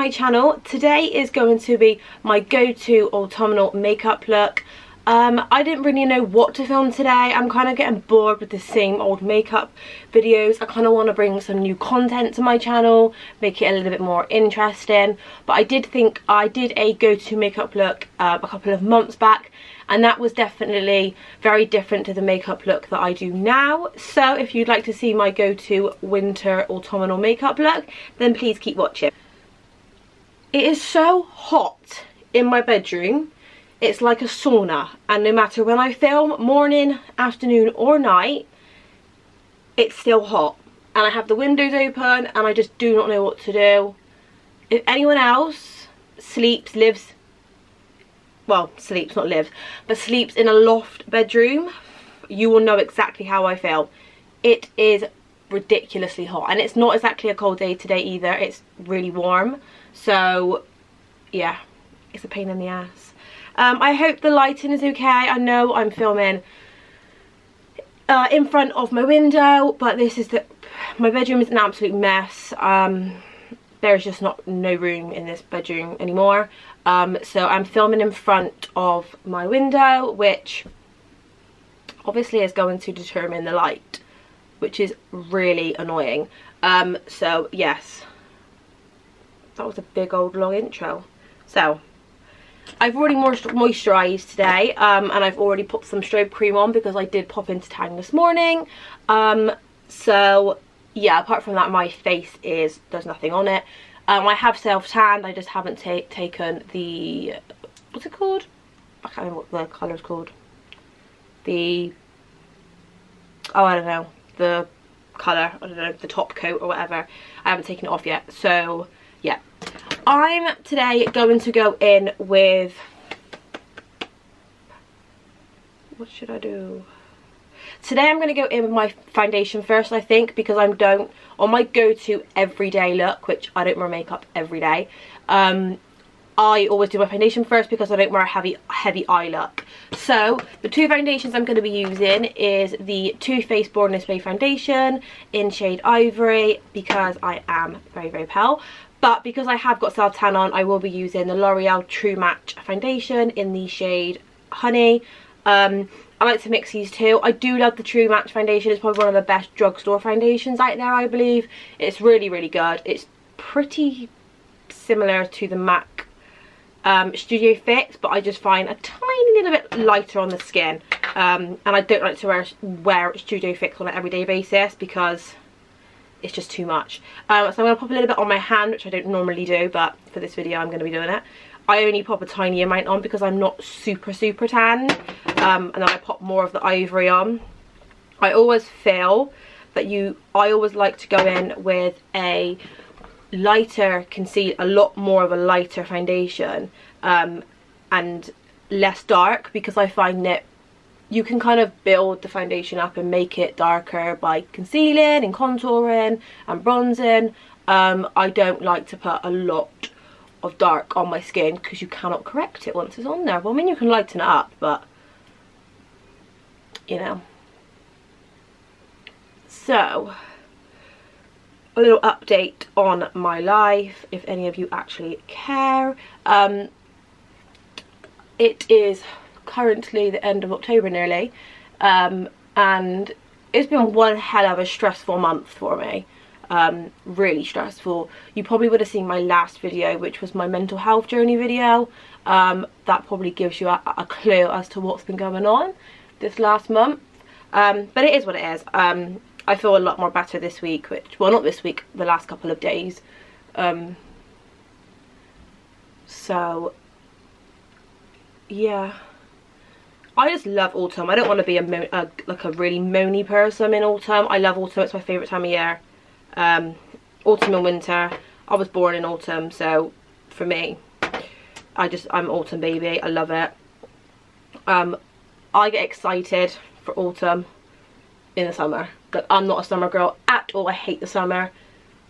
my channel. Today is going to be my go-to autumnal makeup look. I didn't really know what to film today. I'm kind of getting bored with the same old makeup videos. I kind of want to bring some new content to my channel, make it a little bit more interesting. But I did think I did a go-to makeup look a couple of months back, and that was definitely very different to the makeup look that I do now. So if you'd like to see my go-to winter autumnal makeup look, then please keep watching. It is so hot in my bedroom. It's like a sauna, and no matter when I film, morning, afternoon or night, it's still hot. And I have the windows open and I just do not know what to do. If anyone else sleeps, lives, well, sleeps, not lives, but sleeps in a loft bedroom, you will know exactly how I feel. It is ridiculously hot, and it's not exactly a cold day today either. It's really warm, so yeah, it's a pain in the ass. I hope the lighting is okay. I know I'm filming in front of my window, but this is my bedroom is an absolute mess. There's just no room in this bedroom anymore. So I'm filming in front of my window, which obviously is going to determine the light, which is really annoying. So yes, that was a big old long intro. So I've already moisturised today, and I've already put some strobe cream on because I did pop into town this morning. So yeah, apart from that, my face there's nothing on it. I have self-tanned, I just haven't taken the, what's it called? I can't remember what the colour's called. I don't know, the colour, I don't know, the top coat or whatever. I haven't taken it off yet, so yeah. I'm today going to go in with, what should I do? Today I'm going to go in with my foundation first, I think, because on my go-to everyday look, which I don't wear makeup every day, I always do my foundation first because I don't wear a heavy eye look. So the two foundations I'm going to be using is the Too Faced Born This Way foundation in shade Ivory, because I am very, very pale. But because I have got self-tan on, I will be using the L'Oreal True Match foundation in the shade Honey. I like to mix these two. I do love the True Match foundation. It's probably one of the best drugstore foundations out there, I believe. It's really, really good. It's pretty similar to the MAC Studio Fix, but I just find a tiny little bit lighter on the skin. And I don't like to wear Studio Fix on an everyday basis because it's just too much. So I'm going to pop a little bit on my hand, which I don't normally do, but for this video I'm going to be doing it. I only pop a tiny amount on because I'm not super tan, and then I pop more of the Ivory on. I always feel that I always like to go in with a lighter concealer, a lot more of a lighter foundation, and less dark, because I find that you can kind of build the foundation up and make it darker by concealing and contouring and bronzing. I don't like to put a lot of dark on my skin because you cannot correct it once it's on there. Well, I mean, you can lighten it up, but you know. So a little update on my life, if any of you actually care. It is currently the end of October nearly, and it's been one hell of a stressful month for me. Really stressful. You probably would have seen my last video, which was my mental health journey video. That probably gives you a clue as to what's been going on this last month, but it is what it is. I feel a lot more better this week, well, not this week, the last couple of days. So yeah, I just love autumn. I don't want to be like a really moany person in autumn. I love autumn. It's my favourite time of year. Autumn and winter. I was born in autumn, so for me, I'm autumn baby. I love it. I get excited for autumn in the summer. But I'm not a summer girl at all. I hate the summer.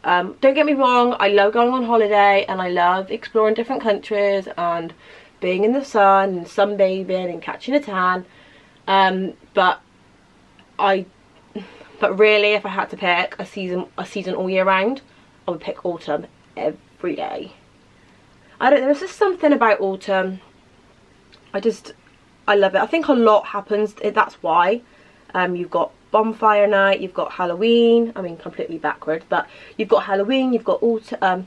Don't get me wrong, I love going on holiday and I love exploring different countries and being in the sun and sunbathing and catching a tan, but really, if I had to pick a season all year round, I would pick autumn every day. I don't know, there's just something about autumn. I love it. I think a lot happens, that's why. You've got bonfire night, you've got Halloween, I mean completely backwards, but you've got Halloween, you've got autumn,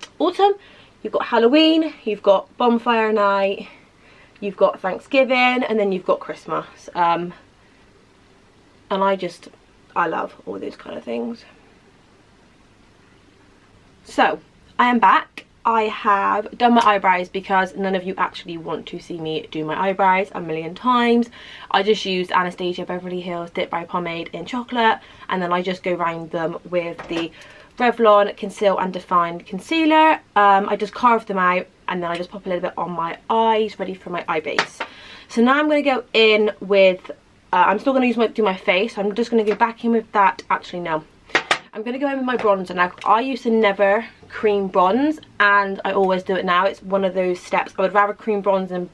you've got Halloween, you've got bonfire night, you've got Thanksgiving, and then you've got Christmas. And I love all those kind of things. So, I am back. I have done my eyebrows because none of you actually want to see me do my eyebrows a million times. I just used Anastasia Beverley Hills Dip Brow Pomade in chocolate, and then I just go around them with the Revlon Conceal and Define Concealer. I just carve them out and then I just pop a little bit on my eyes, ready for my eye base. So now I'm going to go in with, I'm still going to do my face. I'm just going to go back in with that. Actually, no. I'm going to go in with my bronzer now. I used to never cream bronze, and I always do it now. It's one of those steps. I would rather cream bronze than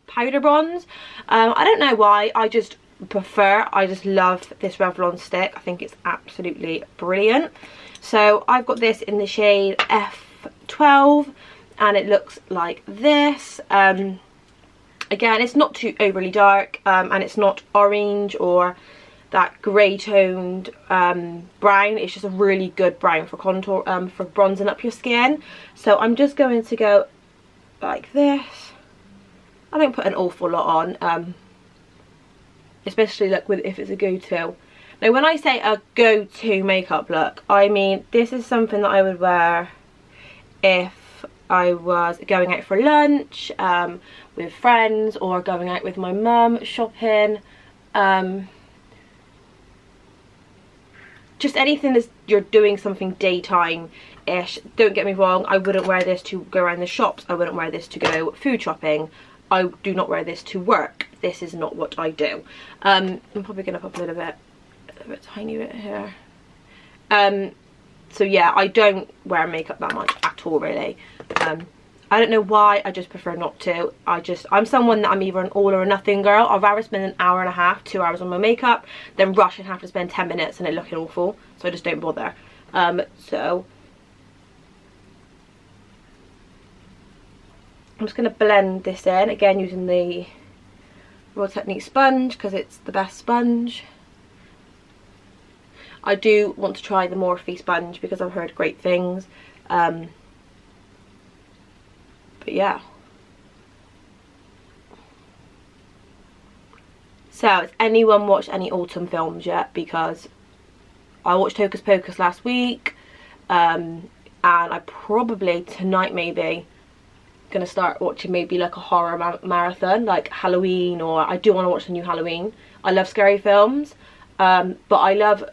powder bronze. I don't know why. I just love this Revlon stick. I think it's absolutely brilliant. So I've got this in the shade F12, and it looks like this. Again, it's not too overly dark, and it's not orange or that grey toned brown. It's just a really good brown for contour, for bronzing up your skin. So I'm just going to go like this. I don't put an awful lot on, especially like if it's a go-to. Now when I say a go-to makeup look, I mean this is something that I would wear if I was going out for lunch with friends, or going out with my mum shopping. Just anything that you're doing something daytime-ish. Don't get me wrong, I wouldn't wear this to go around the shops. I wouldn't wear this to go food shopping. I do not wear this to work. This is not what I do. I'm probably going to pop a little bit, tiny bit here. So yeah, I don't wear makeup that much at all, really. I don't know why, I just prefer not to. I'm someone that I'm either an all or a nothing girl. I'd rather spend an hour and a half, 2 hours on my makeup than rush and have to spend 10 minutes and it looking awful. So I just don't bother. So I'm just going to blend this in, again using the Raw Technique sponge because it's the best sponge. I do want to try the Morphe sponge because I've heard great things. But yeah. So, has anyone watched any autumn films yet? Because I watched Hocus Pocus last week, and I probably tonight maybe gonna start watching maybe like a horror marathon, like Halloween, or I do want to watch the new Halloween. I love scary films, but I love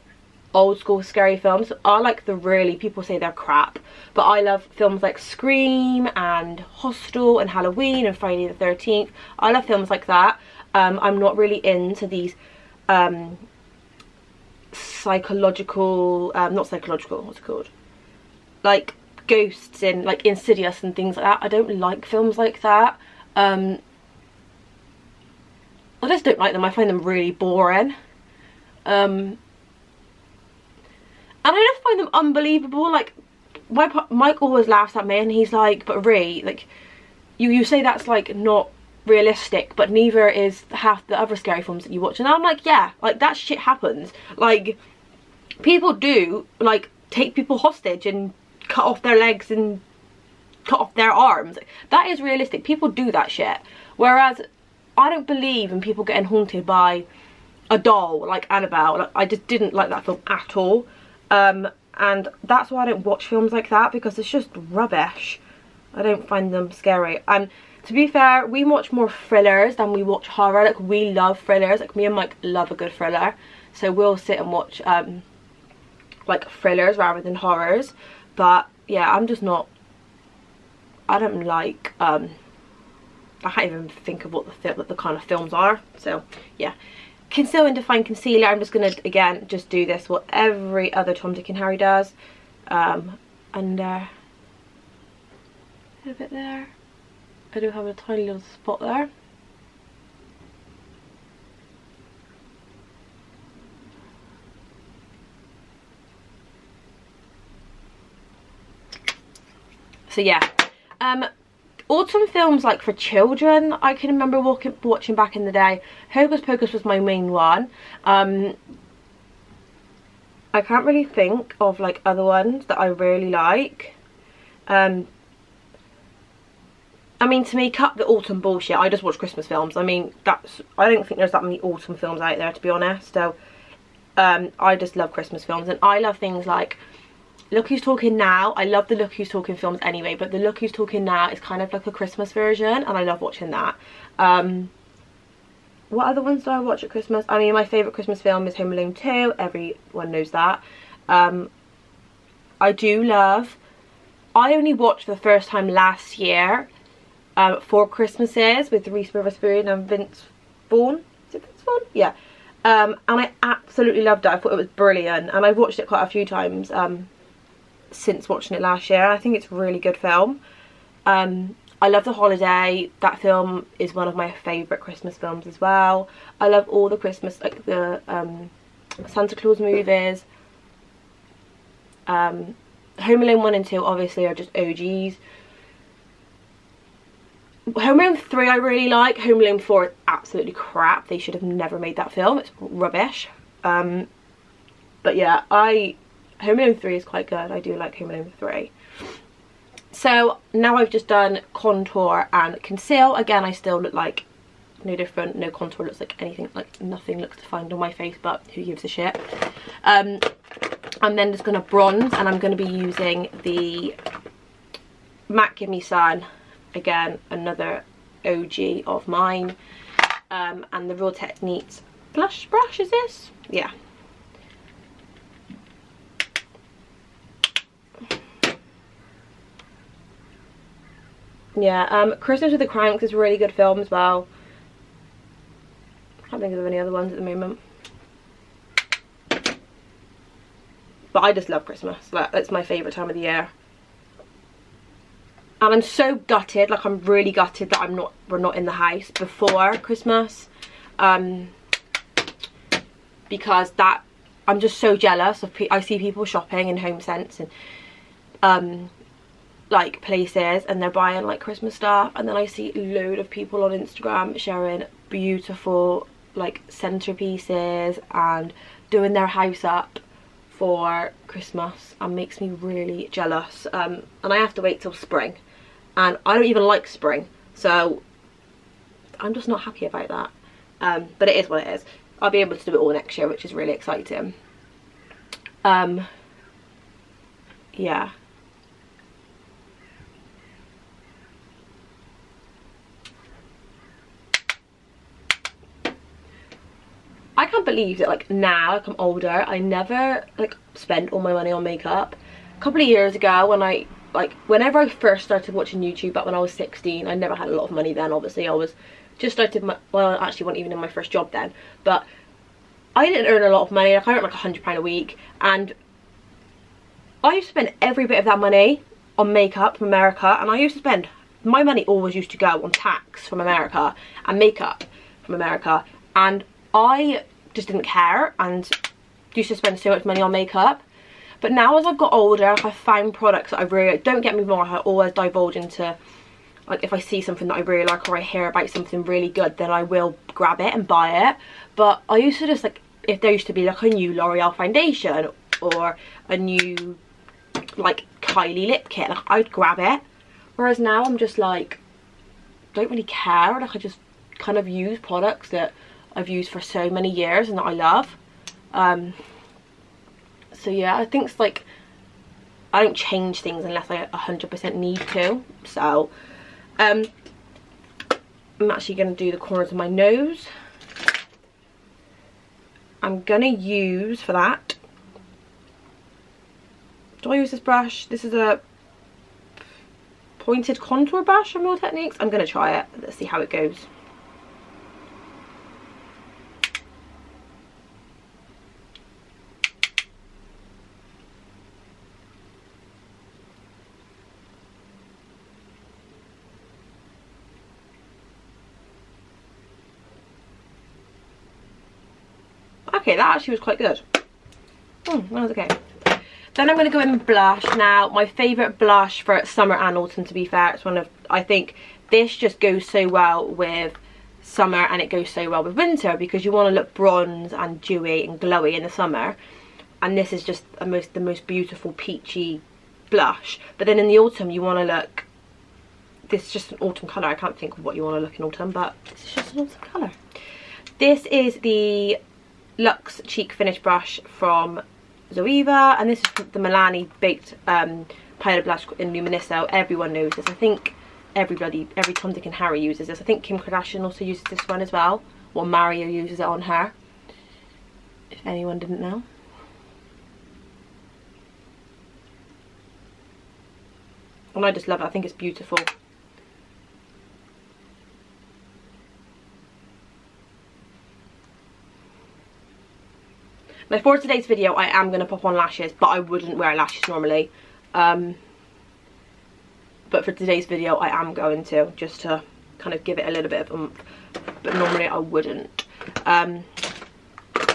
old school scary films. I like the really, people say they're crap, but I love films like Scream and Hostel and Halloween and Friday the 13th. I love films like that. I'm not really into these psychological, not psychological, what's it called, like ghosts in like Insidious and things like that. I don't like films like that. I just don't like them. I find them really boring. And I just find them unbelievable. Like, Mike always laughs at me and he's like, but Ree, like, you say that's like not realistic, but neither is half the other scary films that you watch. And I'm like, yeah, like that shit happens. Like, people do, like, take people hostage and cut off their legs and cut off their arms. That is realistic. People do that shit. Whereas, I don't believe in people getting haunted by a doll like Annabelle. Like, I just didn't like that film at all. And that's why I don't watch films like that, because it's just rubbish. I don't find them scary. And to be fair, we watch more thrillers than we watch horror. Like, we love thrillers. Like, me and Mike love a good thriller, so we'll sit and watch like thrillers rather than horrors. But yeah, I'm just not, I don't like I can't even think of what the kind of films are. So yeah, Conceal and Define Concealer. I'm just going to, again, just do this what every other Tom, Dick and Harry does. Under a bit there. I do have a tiny little spot there. So yeah, Autumn films like for children I can remember watching back in the day. Hocus Pocus was my main one. I can't really think of like other ones that I really like. I mean, to me, cut the autumn bullshit. I just watch Christmas films. I mean, I don't think there's that many autumn films out there, to be honest. So I just love Christmas films, and I love things like Look Who's Talking Now. I love the Look Who's Talking films anyway, but the Look Who's Talking Now is kind of like a Christmas version, and I love watching that. What other ones do I watch at Christmas? I mean, my favourite Christmas film is Home Alone 2. Everyone knows that. I only watched for the first time last year, Four Christmases with Reese Witherspoon and Vince Vaughn. Is it Vince Vaughn? Yeah. And I absolutely loved it. I thought it was brilliant, and I've watched it quite a few times since watching it last year. I think it's a really good film. I love The Holiday. That film is one of my favourite Christmas films as well. I love all the Christmas, like the Santa Claus movies. Home Alone 1 and 2 obviously are just OGs. Home Alone 3 I really like. Home Alone 4 is absolutely crap. They should have never made that film. It's rubbish. But yeah, Home Alone 3 is quite good. I do like Home Alone 3. So now I've just done contour and conceal. Again, I still look like no different. No contour looks like anything, like nothing looks defined on my face, but who gives a shit. I'm then just going to bronze, and I'm going to be using the MAC Give Me Sun. Again, another OG of mine. And the Real Techniques blush brush, is this? Yeah. Yeah, Christmas with the Cranks is a really good film as well. I can't think of any other ones at the moment. But I just love Christmas. Like, it's my favourite time of the year. And I'm so gutted, like I'm really gutted that we're not in the house before Christmas. Because I'm just so jealous of I see people shopping in HomeSense and like places, and they're buying like Christmas stuff, and then I see a load of people on Instagram sharing beautiful like centerpieces and doing their house up for Christmas, and makes me really jealous. And I have to wait till spring, and I don't even like spring, so I'm just not happy about that. But it is what it is. I'll be able to do it all next year, which is really exciting. Yeah. I can't believe that like now, like I'm older, I never like spent all my money on makeup. A couple of years ago, when whenever I first started watching YouTube, back when I was 16, I never had a lot of money then. Obviously I was just started well, I actually wasn't even in my first job then, but I didn't earn a lot of money. Like I earned like £100 a week, and I used to spend every bit of that money on makeup from America, and I used to spend, my money always used to go on tax from America and makeup from America, and I just didn't care and used to spend so much money on makeup. But now as I've got older, I've found products that I really, don't get me wrong, I always divulge into, like if I see something that I really like or I hear about something really good, then I will grab it and buy it. But I used to just like, if there used to be like a new L'Oreal foundation or a new like Kylie lip kit, like I'd grab it. Whereas now I'm just like, don't really care. Like I just kind of use products that I've used for so many years and that I love. So yeah, I think it's like, I don't change things unless I 100% need to. So I'm actually going to do the corners of my nose. I'm going to use for that, do I use this brush? This is a pointed contour brush from Real Techniques. I'm going to try it. Let's see how it goes. Okay, that actually was quite good. That was okay. Then I'm going to go in with blush. Now, my favourite blush for summer and autumn, to be fair, it's one of, I think this just goes so well with summer and it goes so well with winter, because you want to look bronze and dewy and glowy in the summer, and this is just the most beautiful peachy blush. But then in the autumn you want to look, this is just an autumn colour. I can't think of what you want to look in autumn, but it's just an autumn colour. This is the Luxe Cheek Finish Brush from Zoeva, and this is the Milani Baked Powder Blush in Luminoso. Everyone knows this. I think every Tom, Dick and Harry uses this. I think Kim Kardashian also uses this one as well. Well, Mario uses it on her, if anyone didn't know. And I just love it. I think it's beautiful. Now for today's video I am going to pop on lashes, but I wouldn't wear lashes normally. But for today's video I am going to, just to kind of give it a little bit of oomph. But normally I wouldn't.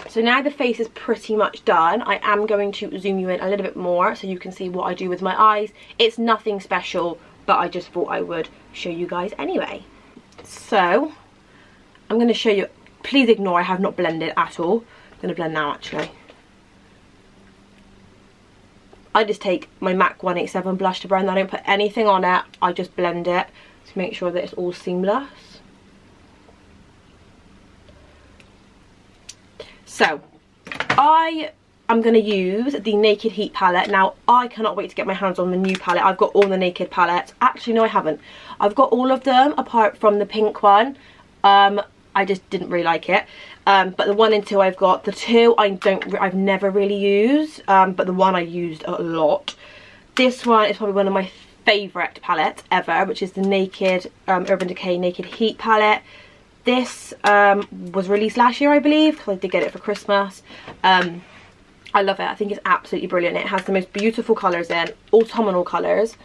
So now the face is pretty much done. I am going to zoom you in a little bit more so you can see what I do with my eyes. It's nothing special, but I just thought I would show you guys anyway. So I'm going to show you. Please ignore I have not blended at all. I'm going to blend now actually. I just take my MAC 187 blush to blend. I don't put anything on it. I just blend it to make sure that it's all seamless. So I am going to use the Naked Heat palette. Now I cannot wait to get my hands on the new palette. I've got all the Naked palettes. Actually no, I haven't. I've got all of them apart from the pink one. I just didn't really like it. But the 1 and 2 I've got. The 2 I've never really used, but the 1 I used a lot. This one is probably one of my favourite palettes ever, which is the Naked Urban Decay Naked Heat palette. This was released last year, I believe, because I did get it for Christmas. I love it. I think it's absolutely brilliant. It has the most beautiful colours in, autumnal colours.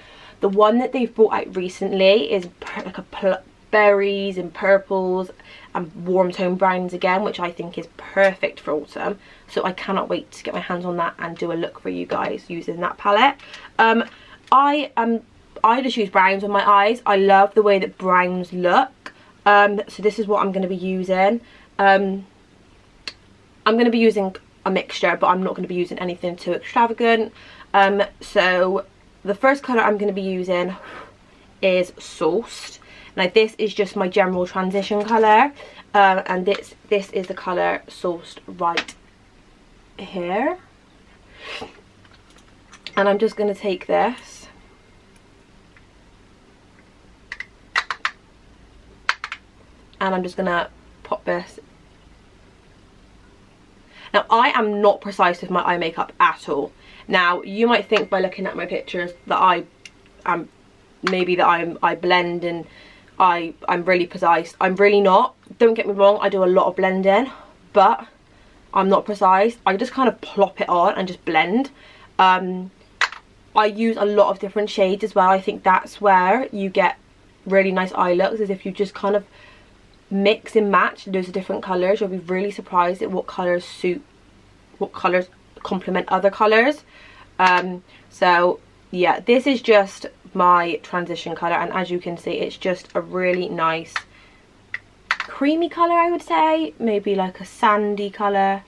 The one that they've brought out recently is like a berries and purples and warm tone browns again, which I think is perfect for autumn. So I cannot wait to get my hands on that and do a look for you guys using that palette. I just use browns on my eyes. I love the way that browns look. So this is what I'm going to be using. I'm going to be using a mixture, but I'm not going to be using anything too extravagant. So the first colour I'm going to be using is Sourced. Now this is just my general transition colour, and this is the colour Sourced right here. And I'm just going to take this and I'm just going to pop this. Now I am not precise with my eye makeup at all. Now you might think by looking at my pictures that I blend and I'm really precise. I'm really not. Don't get me wrong, I do a lot of blending, but I'm not precise. I just kind of plop it on and just blend. I use a lot of different shades as well. I think that's where you get really nice eye looks, is if you just kind of mix and match loads of different colours. You'll be really surprised at what colours complement other colours. So yeah, this is just my transition colour, and as you can see it's just a really nice creamy colour, I would say, maybe like a sandy colour.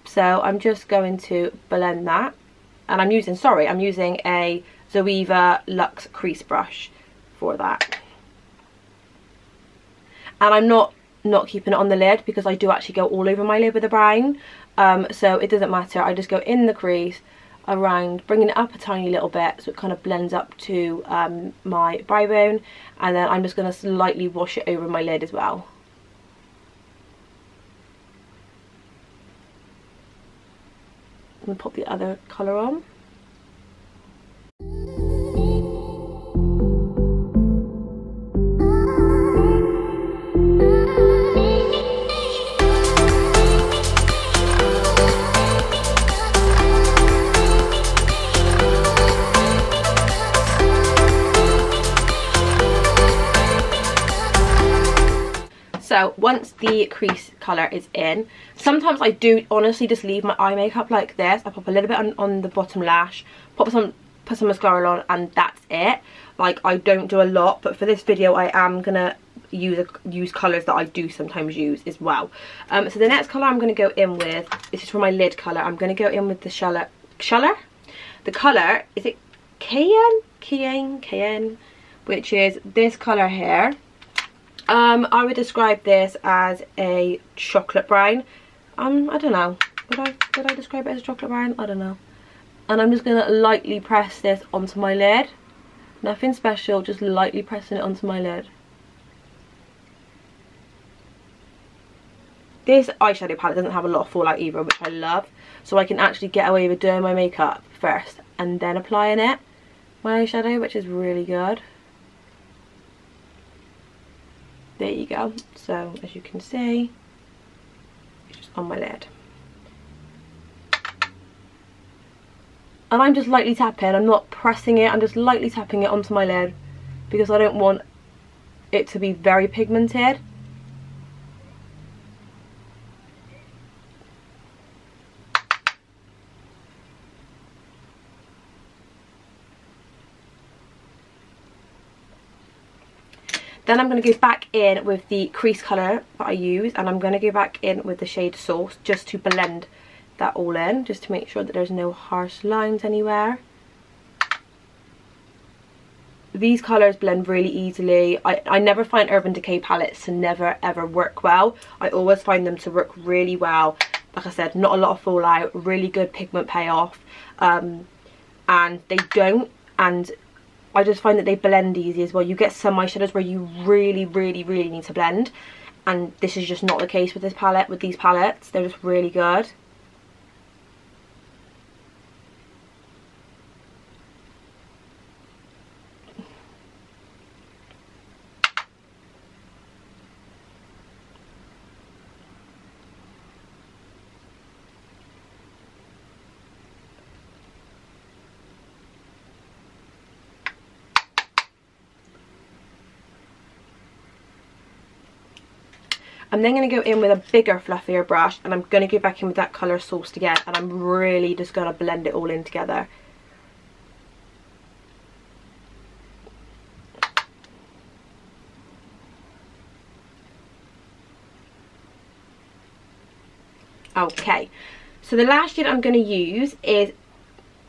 So I'm just going to blend that, and I'm using a Zoeva Luxe crease brush for that. And I'm not keeping it on the lid, because I do actually go all over my lid with a brown, so it doesn't matter. I just go in the crease around, bringing it up a tiny little bit so it kind of blends up to my brow bone, and then I'm just going to slightly wash it over my lid as well. I'm going to pop the other colour on. So once the crease colour is in, sometimes I do honestly just leave my eye makeup like this. I pop a little bit on the bottom lash, put some mascara on, and that's it. Like, I don't do a lot, but for this video I am gonna use colours that I do sometimes use as well. So the next colour I'm going to go in with, this is for my lid colour, I'm going to go in with the the colour, is it Cayenne, which is this colour here. I would describe this as a chocolate brown. I don't know, would I describe it as a chocolate brown? I don't know. And I'm just going to lightly press this onto my lid. Nothing special, just lightly pressing it onto my lid. This eyeshadow palette doesn't have a lot of fallout either, which I love. So I can actually get away with doing my makeup first and then applying it, my eyeshadow, which is really good. There you go. So as you can see, it's just on my lid. And I'm just lightly tapping, I'm not pressing it, I'm just lightly tapping it onto my lid because I don't want it to be very pigmented. Then I'm going to go back in with the crease colour that I use, and I'm going to go back in with the shade Sauce just to blend that all in, just to make sure that there's no harsh lines anywhere. These colours blend really easily. I never find Urban Decay palettes to never ever work well. I always find them to work really well. Like I said, not a lot of fallout, really good pigment payoff, and they don't, and I just find that they blend easy as well. You get some eyeshadows where you really need to blend, and this is just not the case with this palette, with these palettes. They're just really good. I'm then going to go in with a bigger, fluffier brush, and I'm going to go back in with that colour Sauced again, and I'm really just going to blend it all in together. Okay, so the last shade I'm going to use is,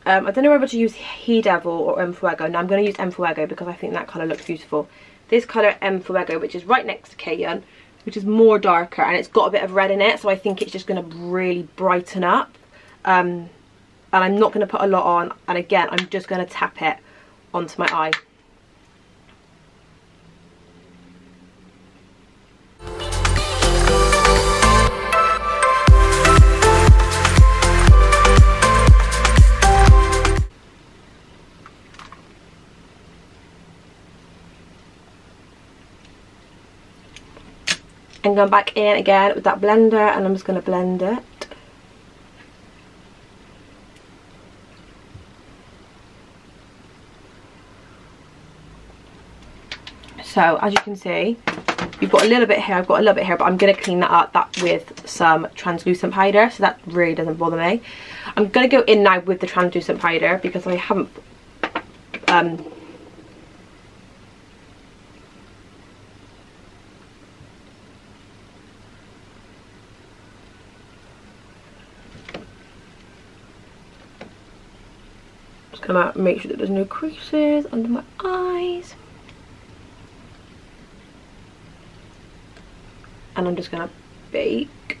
I don't know whether to use He Devil or Fuego. Now I'm going to use Fuego because I think that colour looks beautiful. This colour Fuego, which is right next to Cayenne, which is more darker, and it's got a bit of red in it, so I think it's just going to really brighten up. And I'm not going to put a lot on, and again I'm just going to tap it onto my eye. And going back in again with that blender, and I'm just going to blend it. So as you can see, you've got a little bit here, I've got a little bit here, but I'm going to clean that up with some translucent powder, so that really doesn't bother me. I'm going to go in now with the translucent powder because I haven't gonna make sure that there's no creases under my eyes, and I'm just gonna bake,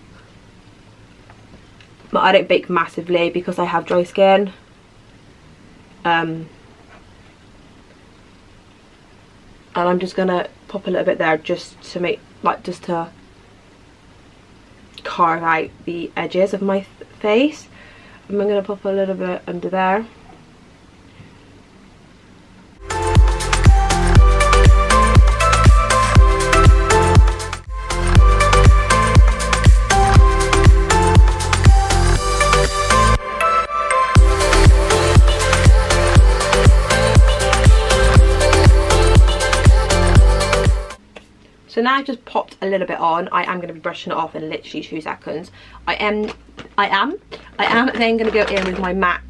but I don't bake massively because I have dry skin. And I'm just gonna pop a little bit there just to make, like, just to carve out the edges of my face. And I'm gonna pop a little bit under there. So now I've just popped a little bit on. I am going to be brushing it off in literally 2 seconds. I am then going to go in with my MAC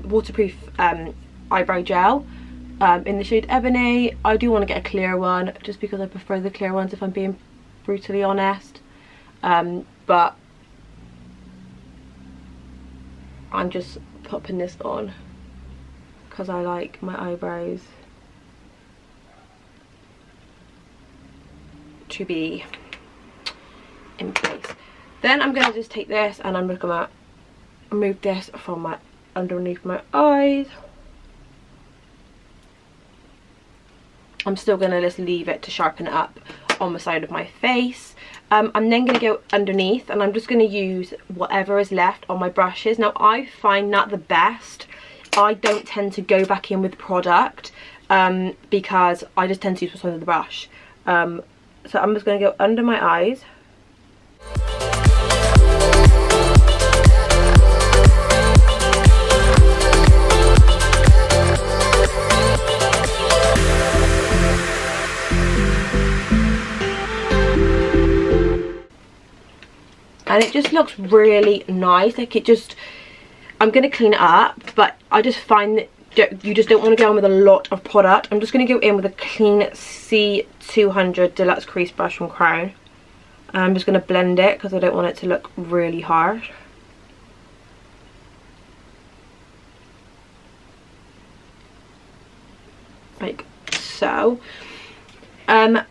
waterproof eyebrow gel in the shade Ebony. I do want to get a clear one just because I prefer the clear ones, if I'm being brutally honest. But I'm just popping this on because I like my eyebrows to be in place. Then I'm going to just take this and I'm just going to remove this from my underneath my eyes. I'm still going to just leave it to sharpen it up on the side of my face. I'm then going to go underneath and I'm just going to use whatever is left on my brushes. Now I find that the best. I don't tend to go back in with product because I just tend to use what's under the brush. So I'm just going to go under my eyes. And it just looks really nice. Like it just, I'm going to clean it up, but I just find that you just don't want to go in with a lot of product. I'm just going to go in with a clean C200 Deluxe Crease Brush from Crown. I'm just going to blend it because I don't want it to look really harsh. Like so. I'm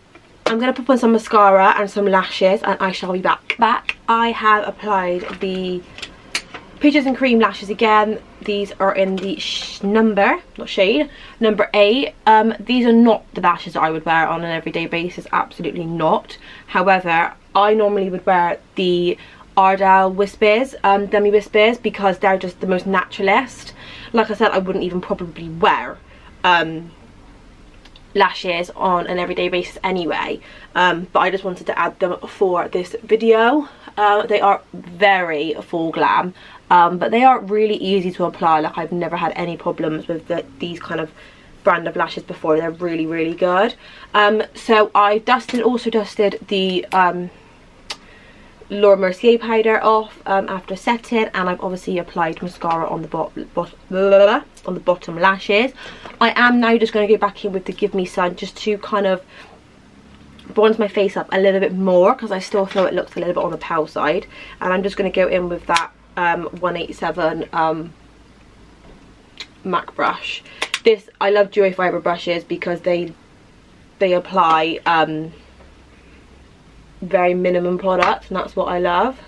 going to pop on some mascara and some lashes and I shall be back. I have applied the Peaches and Cream lashes again. These are in the number 8. These are not the lashes that I would wear on an everyday basis, absolutely not. However, I normally would wear the Ardell Whispers, Demi Whispers, because they're just the most naturalist. Like I said, I wouldn't even probably wear lashes on an everyday basis anyway, but I just wanted to add them for this video. They are very full glam, but they are really easy to apply. Like I've never had any problems with these kind of brand of lashes before. They're really, really good. So I also dusted the Mercier powder off after setting, and I've obviously applied mascara on the bottom lashes. I am now just going to go back in with the Give Me Sun just to kind of bronze my face up a little bit more because I still feel it looks a little bit on the pale side, and I'm just going to go in with that 187 MAC brush. I love duo fibre brushes because they apply very minimum product, and that's what I love.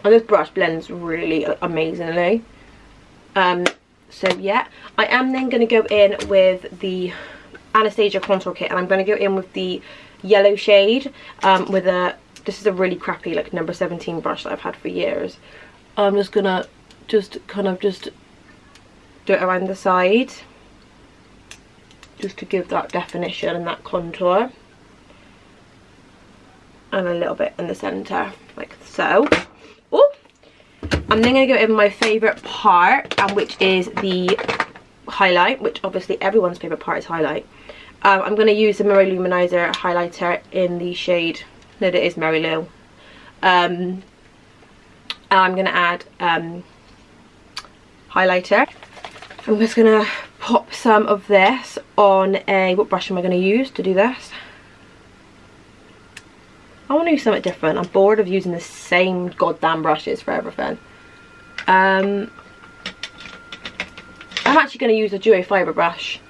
And this brush blends really amazingly. So yeah, I am then going to go in with the Anastasia contour kit, and I'm going to go in with the yellow shade this is a really crappy like number 17 brush that I've had for years. I'm just gonna kind of do it around the side just to give that definition and that contour, and a little bit in the center like so. Oh, I'm then going to go in my favourite part, and which is the highlight, which obviously everyone's favourite part is highlight. I'm going to use the Luminoso highlighter in the shade, no, it is Mary Lou. And I'm going to add highlighter. I'm just going to pop some of this on what brush am I going to use to do this? I want to do something different. I'm bored of using the same goddamn brushes for everything. I'm actually going to use a duo fibre brush.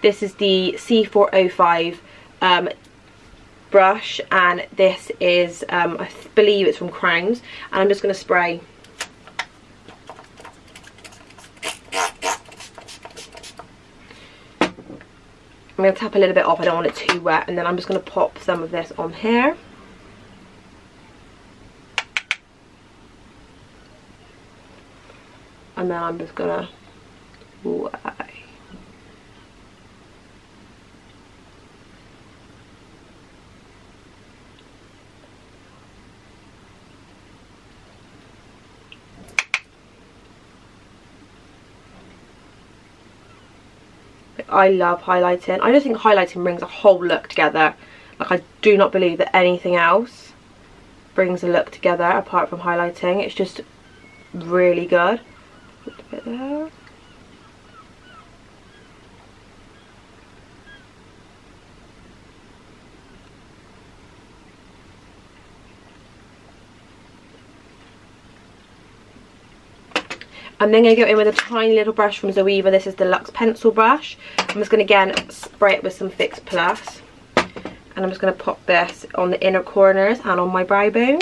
This is the C405 brush, and this is, I believe it's from Crown's, and I'm just going to spray. I'm going to tap a little bit off, I don't want it too wet, and then I'm just going to pop some of this on here. And then I'm just gonna I love highlighting. I just think highlighting brings a whole look together. Like, I do not believe that anything else brings a look together apart from highlighting. It's just really good. Put a bit there. I'm then going to go in with a tiny little brush from Zoeva. This is the Luxe pencil brush. I'm just going to again spray it with some Fix Plus. And I'm just going to pop this on the inner corners and on my brow bone.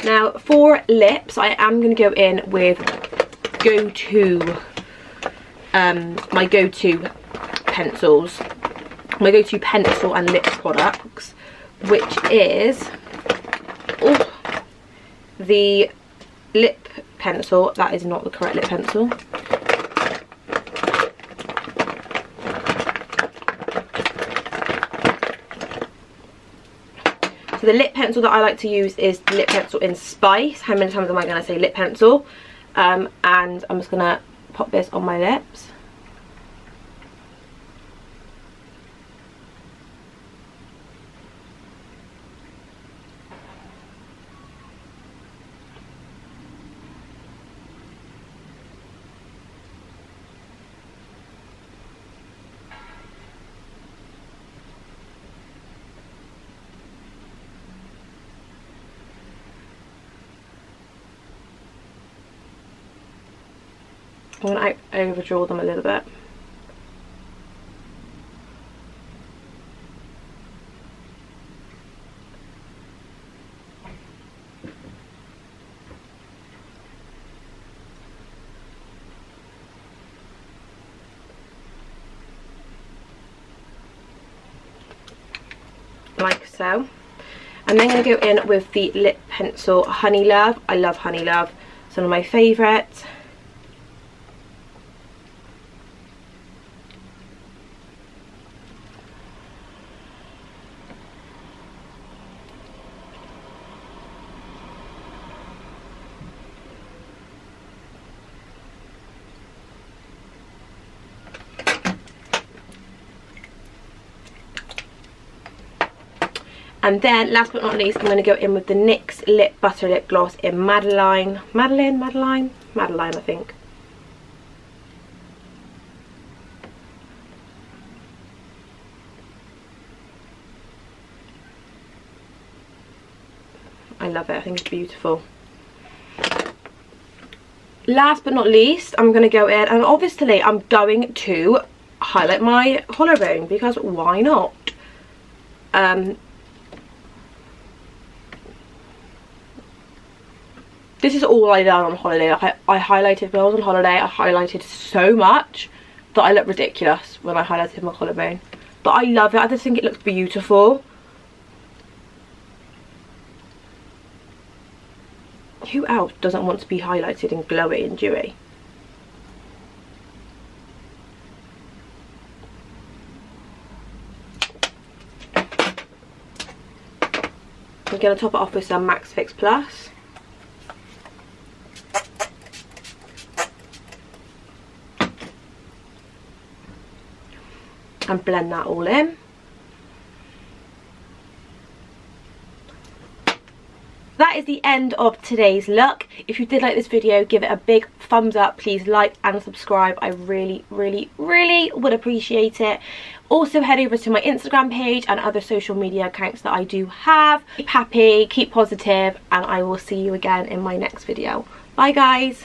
Now for lips, I am going to go in with my go-to pencils, my go-to pencil and lip products, which is the lip pencil. That is not the correct lip pencil. So the lip pencil that I like to use is the lip pencil in Spice. How many times am I going to say lip pencil? And I'm just going to pop this on my lips. I'm going to overdraw them a little bit. Like so. I'm then going to go in with the lip pencil Honey Love. I love Honey Love. It's one of my favourites. And then, last but not least, I'm going to go in with the NYX Lip Butter Lip Gloss in Madeline, I think. I love it. I think it's beautiful. Last but not least, I'm going to go in, and obviously I'm going to highlight my collarbone, because why not? This is all I done on holiday. Like I highlighted when I was on holiday. I highlighted so much that I look ridiculous when I highlighted my collarbone. But I love it. I just think it looks beautiful. Who else doesn't want to be highlighted and glowy and dewy? I'm going to top it off with some MAC Fix Plus. And blend that all in. That is the end of today's look. If you did like this video, give it a big thumbs up. Please like and subscribe. I really would appreciate it. Also head over to my Instagram page and other social media accounts that I do have. Keep happy, keep positive, and I will see you again in my next video. Bye guys.